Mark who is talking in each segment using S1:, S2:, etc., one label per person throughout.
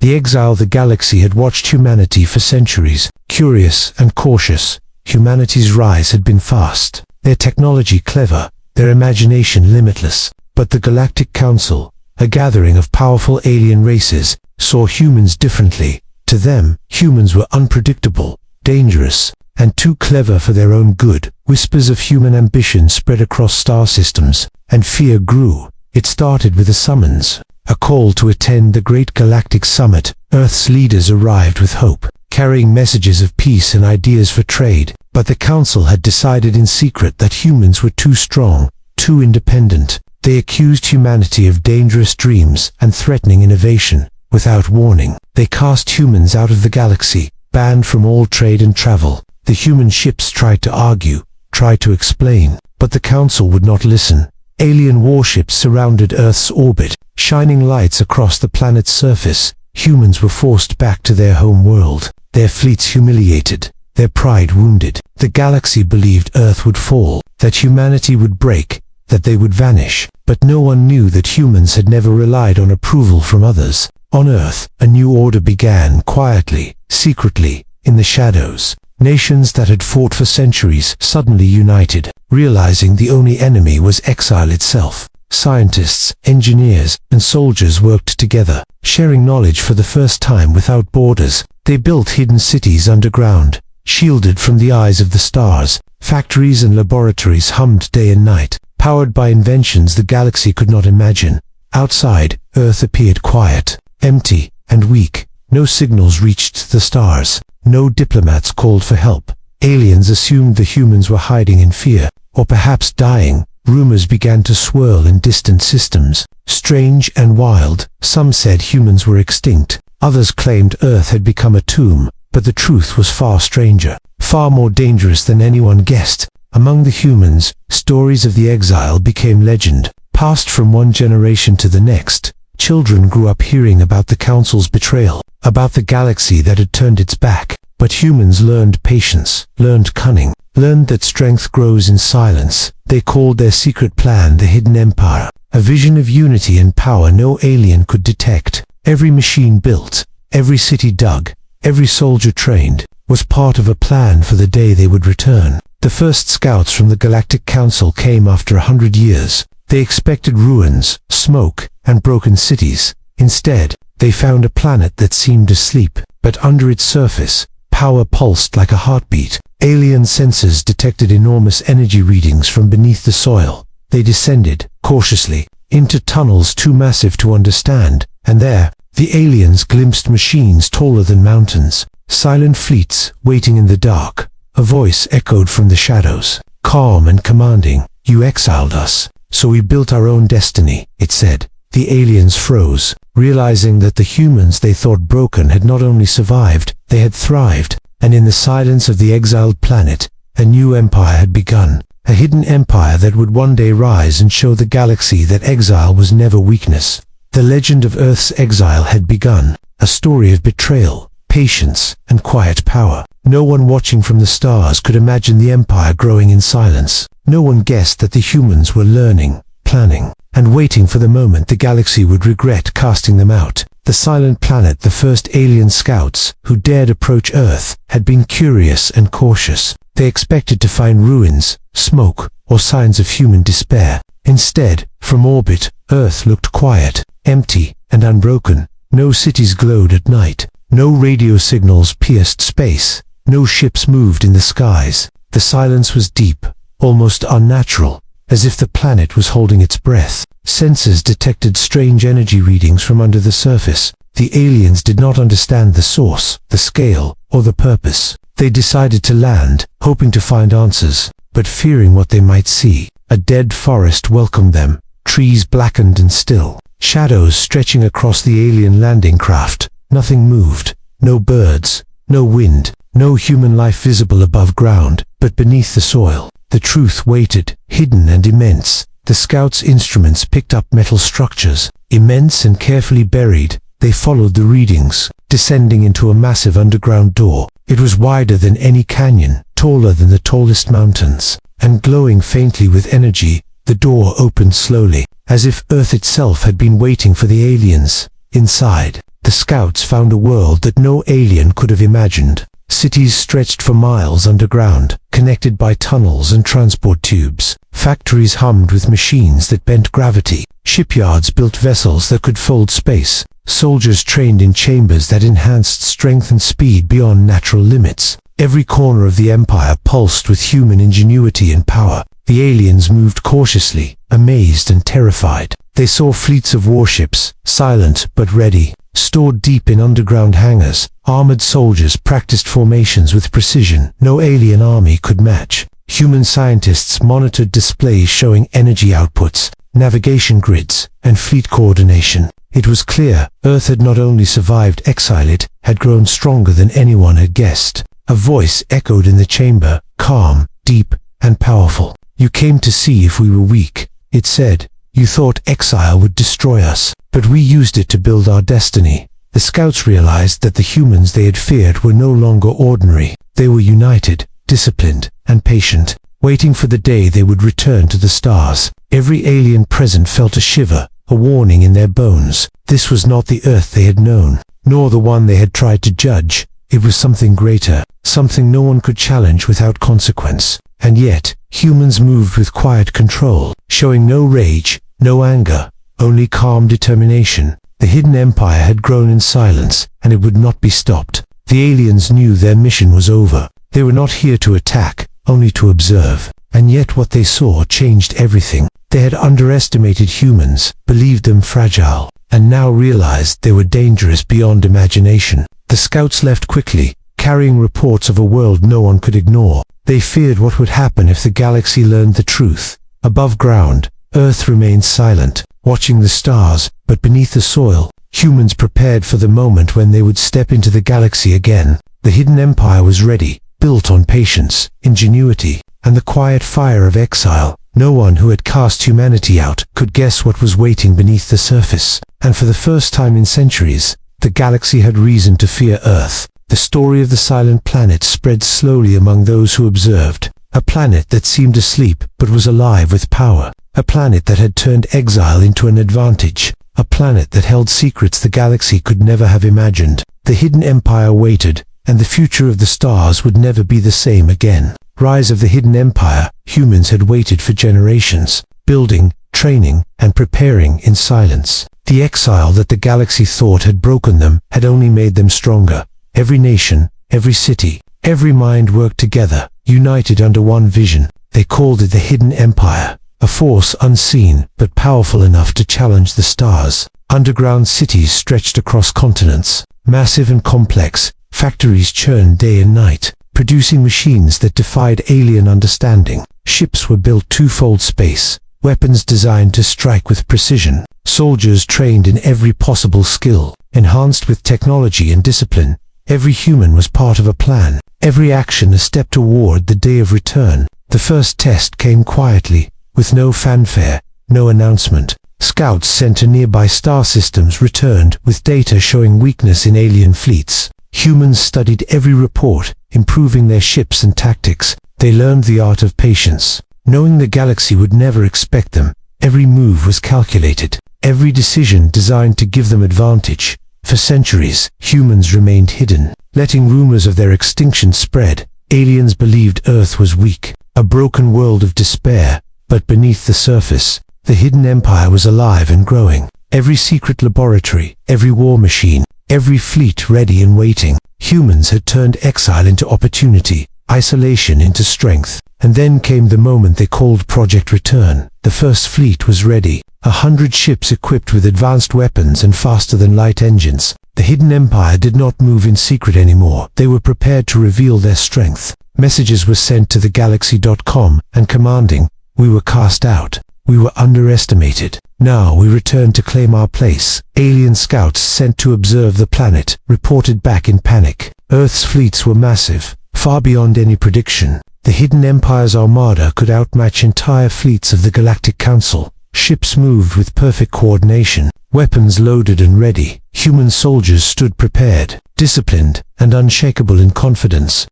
S1: The exile, the galaxy had watched humanity for centuries, curious and cautious. Humanity's rise had been fast, their technology clever, their imagination limitless. But the Galactic Council, a gathering of powerful alien races, saw humans differently. To them, humans were unpredictable, dangerous, and too clever for their own good. Whispers of human ambition spread across star systems, and fear grew. It started with a summons, a call to attend the Great Galactic Summit. Earth's leaders arrived with hope, carrying messages of peace and ideas for trade. But the Council had decided in secret that humans were too strong, too independent. They accused humanity of dangerous dreams and threatening innovation. Without warning, they cast humans out of the galaxy, banned from all trade and travel. The human ships tried to argue, tried to explain, but the Council would not listen. Alien warships surrounded Earth's orbit, shining lights across the planet's surface. Humans were forced back to their home world, their fleets humiliated, their pride wounded. The galaxy believed Earth would fall, that humanity would break, that they would vanish. But no one knew that humans had never relied on approval from others. On Earth, a new order began, quietly, secretly, in the shadows. Nations that had fought for centuries suddenly united, realizing the only enemy was exile itself. Scientists, engineers, and soldiers worked together, sharing knowledge for the first time without borders. They built hidden cities underground, shielded from the eyes of the stars. Factories and laboratories hummed day and night, powered by inventions the galaxy could not imagine. Outside, Earth appeared quiet, empty, and weak. No signals reached the stars. No diplomats called for help. Aliens assumed the humans were hiding in fear, or perhaps dying. Rumors began to swirl in distant systems, strange and wild. Some said humans were extinct. Others claimed Earth had become a tomb. But the truth was far stranger, far more dangerous than anyone guessed. Among the humans, stories of the exile became legend, passed from one generation to the next. Children grew up hearing about the Council's betrayal, about the galaxy that had turned its back. But humans learned patience, learned cunning, learned that strength grows in silence. They called their secret plan the Hidden Empire, a vision of unity and power no alien could detect. Every machine built, every city dug, every soldier trained, was part of a plan for the day they would return. The first scouts from the Galactic Council came after 100 years. They expected ruins, smoke, and broken cities. Instead, they found a planet that seemed asleep, but under its surface, power pulsed like a heartbeat. Alien sensors detected enormous energy readings from beneath the soil. They descended, cautiously, into tunnels too massive to understand, and there, the aliens glimpsed machines taller than mountains, silent fleets waiting in the dark. A voice echoed from the shadows, calm and commanding. "You exiled us, so we built our own destiny," it said. The aliens froze, realizing that the humans they thought broken had not only survived, they had thrived. And in the silence of the exiled planet, a new empire had begun. A hidden empire that would one day rise and show the galaxy that exile was never weakness. The legend of Earth's exile had begun, a story of betrayal, patience, and quiet power. No one watching from the stars could imagine the empire growing in silence. No one guessed that the humans were learning, planning, and waiting for the moment the galaxy would regret casting them out. The silent planet, the first alien scouts who dared approach Earth, had been curious and cautious. They expected to find ruins, smoke, or signs of human despair. Instead, from orbit, Earth looked quiet, empty, and unbroken. No cities glowed at night. No radio signals pierced space. No ships moved in the skies. The silence was deep, almost unnatural, as if the planet was holding its breath. Sensors detected strange energy readings from under the surface. The aliens did not understand the source, the scale, or the purpose. They decided to land, hoping to find answers, but fearing what they might see. A dead forest welcomed them, trees blackened and still, shadows stretching across the alien landing craft. Nothing moved, no birds, no wind, no human life visible above ground, but beneath the soil, the truth waited, hidden and immense. The scouts' instruments picked up metal structures, immense and carefully buried. They followed the readings, descending into a massive underground door. It was wider than any canyon, taller than the tallest mountains, and glowing faintly with energy. The door opened slowly, as if Earth itself had been waiting for the aliens. Inside, the scouts found a world that no alien could have imagined. Cities stretched for miles underground, connected by tunnels and transport tubes. Factories hummed with machines that bent gravity. Shipyards built vessels that could fold space. Soldiers trained in chambers that enhanced strength and speed beyond natural limits. Every corner of the empire pulsed with human ingenuity and power. The aliens moved cautiously, amazed and terrified. They saw fleets of warships, silent but ready, stored deep in underground hangars. Armored soldiers practiced formations with precision no alien army could match. Human scientists monitored displays showing energy outputs, navigation grids, and fleet coordination. It was clear Earth had not only survived exile, it had grown stronger than anyone had guessed. A voice echoed in the chamber, calm, deep, and powerful. "You came to see if we were weak," it said. "You thought exile would destroy us, but we used it to build our destiny." The scouts realized that the humans they had feared were no longer ordinary. They were united, disciplined, and patient, waiting for the day they would return to the stars. Every alien present felt a shiver, a warning in their bones. This was not the Earth they had known, nor the one they had tried to judge. It was something greater, something no one could challenge without consequence. And yet, humans moved with quiet control, showing no rage, no anger, only calm determination. The hidden empire had grown in silence, and it would not be stopped. The aliens knew their mission was over. They were not here to attack, only to observe. And yet what they saw changed everything. They had underestimated humans, believed them fragile, and now realized they were dangerous beyond imagination. The scouts left quickly, carrying reports of a world no one could ignore. They feared what would happen if the galaxy learned the truth. Above ground, Earth remained silent, watching the stars, but beneath the soil, humans prepared for the moment when they would step into the galaxy again. The hidden empire was ready, built on patience, ingenuity, and the quiet fire of exile. No one who had cast humanity out could guess what was waiting beneath the surface. And for the first time in centuries, the galaxy had reason to fear Earth. The story of the silent planet spread slowly among those who observed. A planet that seemed asleep but was alive with power. A planet that had turned exile into an advantage. A planet that held secrets the galaxy could never have imagined. The hidden empire waited, and the future of the stars would never be the same again. Rise of the hidden empire. Humans had waited for generations, building, training, and preparing in silence. The exile that the galaxy thought had broken them had only made them stronger. Every nation, every city, every mind worked together, united under one vision. They called it the Hidden Empire, a force unseen but powerful enough to challenge the stars. Underground cities stretched across continents, massive and complex. Factories churned day and night, producing machines that defied alien understanding. Ships were built to fold space, weapons designed to strike with precision. Soldiers trained in every possible skill, enhanced with technology and discipline. Every human was part of a plan, every action a step toward the day of return. The first test came quietly, with no fanfare, no announcement. Scouts sent to nearby star systems returned with data showing weakness in alien fleets. Humans studied every report, improving their ships and tactics. They learned the art of patience. Knowing the galaxy would never expect them, every move was calculated, every decision designed to give them advantage. For centuries, humans remained hidden, letting rumors of their extinction spread. Aliens believed Earth was weak, a broken world of despair. But beneath the surface, the hidden empire was alive and growing. Every secret laboratory, every war machine, every fleet ready and waiting. Humans had turned exile into opportunity, isolation into strength. And then came the moment they called Project Return. The first fleet was ready, 100 ships equipped with advanced weapons and faster-than-light engines. The hidden empire did not move in secret anymore. They were prepared to reveal their strength. Messages were sent to thegalaxy.com and commanding, "We were cast out. We were underestimated. Now we return to claim our place." Alien scouts sent to observe the planet reported back in panic. Earth's fleets were massive, far beyond any prediction. The hidden empire's armada could outmatch entire fleets of the Galactic Council. Ships moved with perfect coordination, weapons loaded and ready. Human soldiers stood prepared, disciplined, and unshakable in confidence.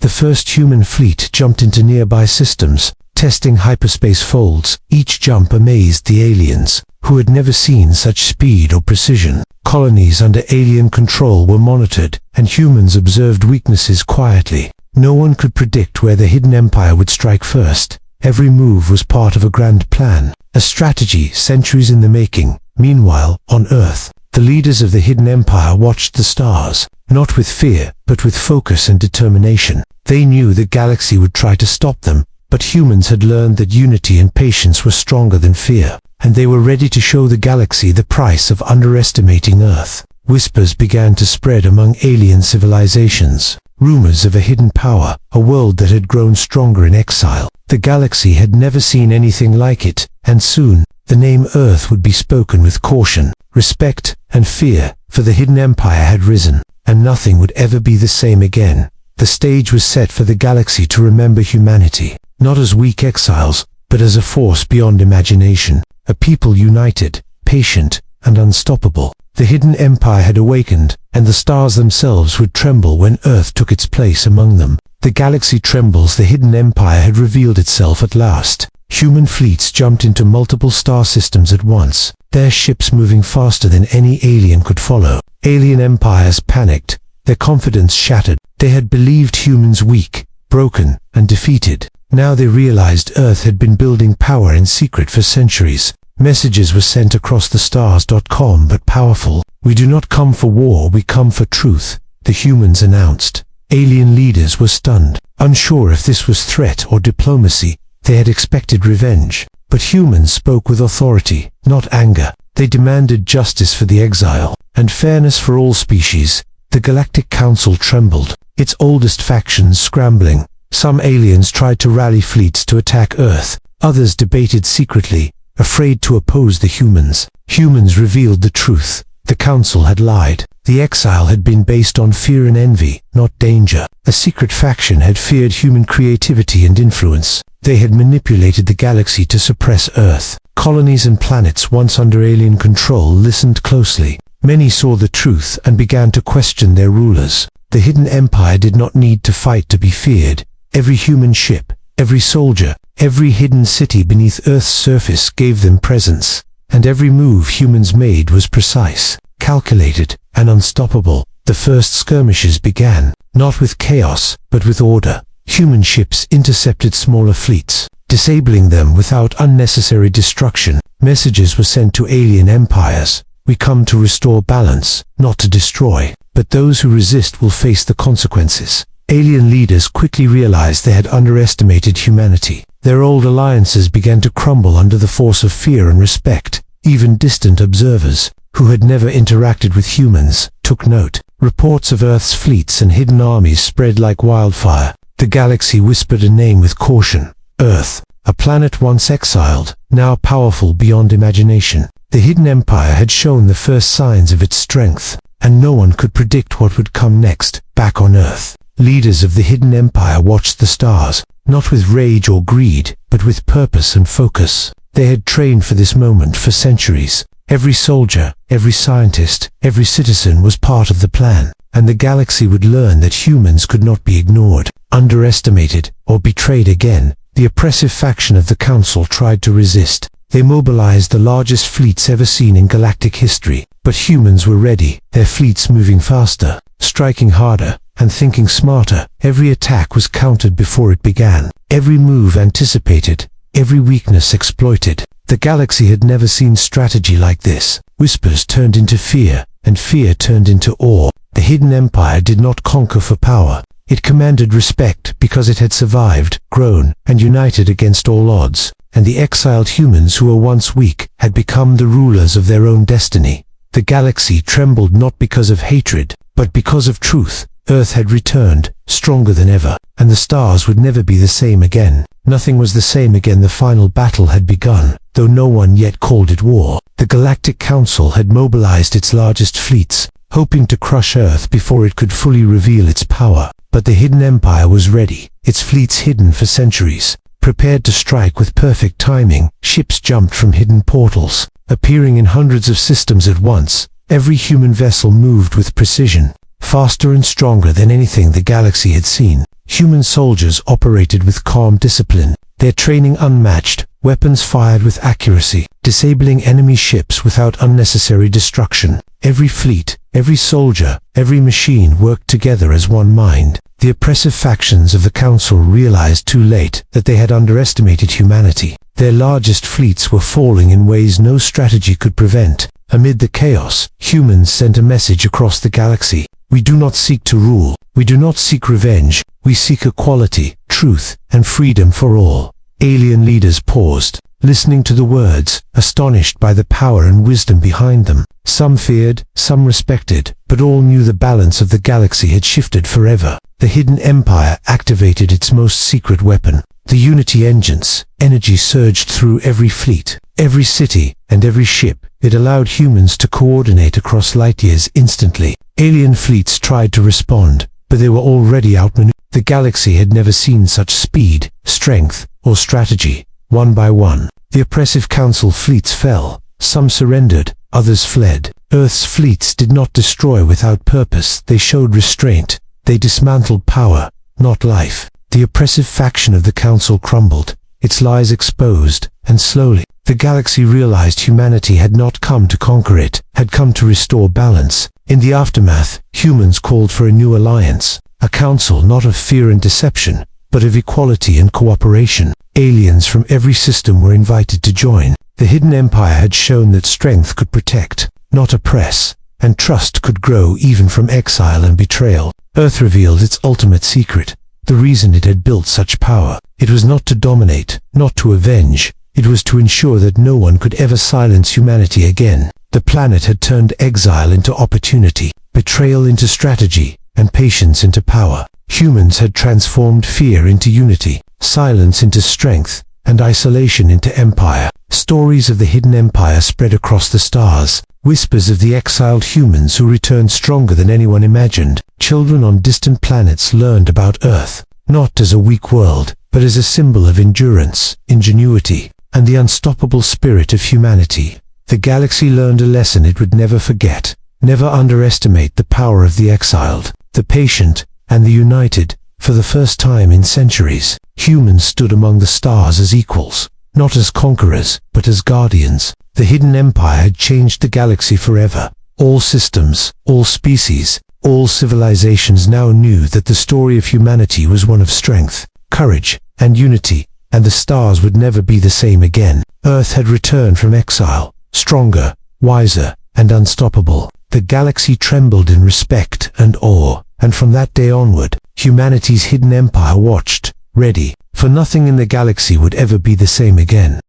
S1: The first human fleet jumped into nearby systems, testing hyperspace folds. Each jump amazed the aliens. who had never seen such speed or precision. Colonies under alien control were monitored, and humans observed weaknesses quietly. No one could predict where the hidden empire would strike first. Every move was part of a grand plan, a strategy centuries in the making. Meanwhile, on Earth, the leaders of the hidden empire watched the stars, not with fear, but with focus and determination. They knew the galaxy would try to stop them, but humans had learned that unity and patience were stronger than fear, and they were ready to show the galaxy the price of underestimating Earth. Whispers began to spread among alien civilizations. Rumors of a hidden power, a world that had grown stronger in exile. The galaxy had never seen anything like it, and soon, the name Earth would be spoken with caution, respect, and fear, for the hidden empire had risen, and nothing would ever be the same again. The stage was set for the galaxy to remember humanity, not as weak exiles, but as a force beyond imagination, a people united, patient, and unstoppable. The hidden empire had awakened, and the stars themselves would tremble when Earth took its place among them. The galaxy trembles, the hidden empire had revealed itself at last. Human fleets jumped into multiple star systems at once, their ships moving faster than any alien could follow. Alien empires panicked, their confidence shattered. They had believed humans weak, broken, and defeated. Now they realized Earth had been building power in secret for centuries. Messages were sent across the stars.com, but powerful. "We do not come for war, we come for truth," the humans announced. Alien leaders were stunned, unsure if this was threat or diplomacy. They had expected revenge, but humans spoke with authority, not anger. They demanded justice for the exile, and fairness for all species. The Galactic Council trembled, its oldest factions scrambling. Some aliens tried to rally fleets to attack Earth, others debated secretly, afraid to oppose the humans. Humans revealed the truth. The Council had lied. The exile had been based on fear and envy, not danger. A secret faction had feared human creativity and influence. They had manipulated the galaxy to suppress Earth. Colonies and planets once under alien control listened closely. Many saw the truth and began to question their rulers. The hidden empire did not need to fight to be feared. Every human ship, every soldier, every hidden city beneath Earth's surface gave them presence, and every move humans made was precise, calculated, and unstoppable. The first skirmishes began, not with chaos, but with order. Human ships intercepted smaller fleets, disabling them without unnecessary destruction. Messages were sent to alien empires. "We come to restore balance, not to destroy, but those who resist will face the consequences." Alien leaders quickly realized they had underestimated humanity. Their old alliances began to crumble under the force of fear and respect. Even distant observers, who had never interacted with humans, took note. Reports of Earth's fleets and hidden armies spread like wildfire. The galaxy whispered a name with caution: Earth, a planet once exiled, now powerful beyond imagination. The hidden empire had shown the first signs of its strength, and no one could predict what would come next. Back on Earth, leaders of the hidden empire watched the stars, not with rage or greed, but with purpose and focus. They had trained for this moment for centuries. Every soldier, every scientist, every citizen was part of the plan, and the galaxy would learn that humans could not be ignored, underestimated, or betrayed again. The oppressive faction of the Council tried to resist. They mobilized the largest fleets ever seen in galactic history, but humans were ready, their fleets moving faster, striking harder, and thinking smarter. Every attack was countered before it began, every move anticipated, every weakness exploited. The galaxy had never seen strategy like this. Whispers turned into fear, and fear turned into awe. The hidden empire did not conquer for power. It commanded respect because it had survived, grown, and united against all odds. And the exiled humans who were once weak had become the rulers of their own destiny. The galaxy trembled not because of hatred, but because of truth. Earth had returned, stronger than ever, and the stars would never be the same again. Nothing was the same again. The final battle had begun, though no one yet called it war. The Galactic Council had mobilized its largest fleets, hoping to crush Earth before it could fully reveal its power. But the hidden empire was ready, its fleets hidden for centuries, prepared to strike with perfect timing. Ships jumped from hidden portals, appearing in hundreds of systems at once. Every human vessel moved with precision, faster and stronger than anything the galaxy had seen. Human soldiers operated with calm discipline, their training unmatched, weapons fired with accuracy, disabling enemy ships without unnecessary destruction. Every fleet, every soldier, every machine worked together as one mind. The oppressive factions of the Council realized too late that they had underestimated humanity. Their largest fleets were falling in ways no strategy could prevent. Amid the chaos, humans sent a message across the galaxy. We do not seek to rule. We do not seek revenge. We seek equality, truth, and freedom for all. Alien leaders paused, listening to the words, astonished by the power and wisdom behind them. Some feared, some respected, but all knew the balance of the galaxy had shifted forever. The hidden empire activated its most secret weapon, the Unity engines. Energy surged through every fleet, every city, and every ship. It allowed humans to coordinate across light years instantly. Alien fleets tried to respond, but they were already outmaneuvered. The galaxy had never seen such speed, strength, or strategy. One by one, the oppressive Council fleets fell. Some surrendered, others fled. Earth's fleets did not destroy without purpose. They showed restraint. They dismantled power, not life. The oppressive faction of the Council crumbled, its lies exposed, and slowly, the galaxy realized humanity had not come to conquer it, had come to restore balance. In the aftermath, humans called for a new alliance, a council not of fear and deception, but of equality and cooperation. Aliens from every system were invited to join. The hidden empire had shown that strength could protect, not oppress, and trust could grow even from exile and betrayal. Earth revealed its ultimate secret, the reason it had built such power. It was not to dominate, not to avenge. It was to ensure that no one could ever silence humanity again. The planet had turned exile into opportunity, betrayal into strategy, and patience into power. Humans had transformed fear into unity, silence into strength, and isolation into empire. Stories of the hidden empire spread across the stars, whispers of the exiled humans who returned stronger than anyone imagined. Children on distant planets learned about Earth, not as a weak world, but as a symbol of endurance, ingenuity, and the unstoppable spirit of humanity. The galaxy learned a lesson it would never forget. Never underestimate the power of the exiled, the patient, and the united. For the first time in centuries, humans stood among the stars as equals, not as conquerors, but as guardians. The hidden empire had changed the galaxy forever. All systems, all species, all civilizations now knew that the story of humanity was one of strength, courage, and unity, and the stars would never be the same again. Earth had returned from exile, stronger, wiser, and unstoppable. The galaxy trembled in respect and awe, and from that day onward, humanity's hidden empire watched, ready, for nothing in the galaxy would ever be the same again.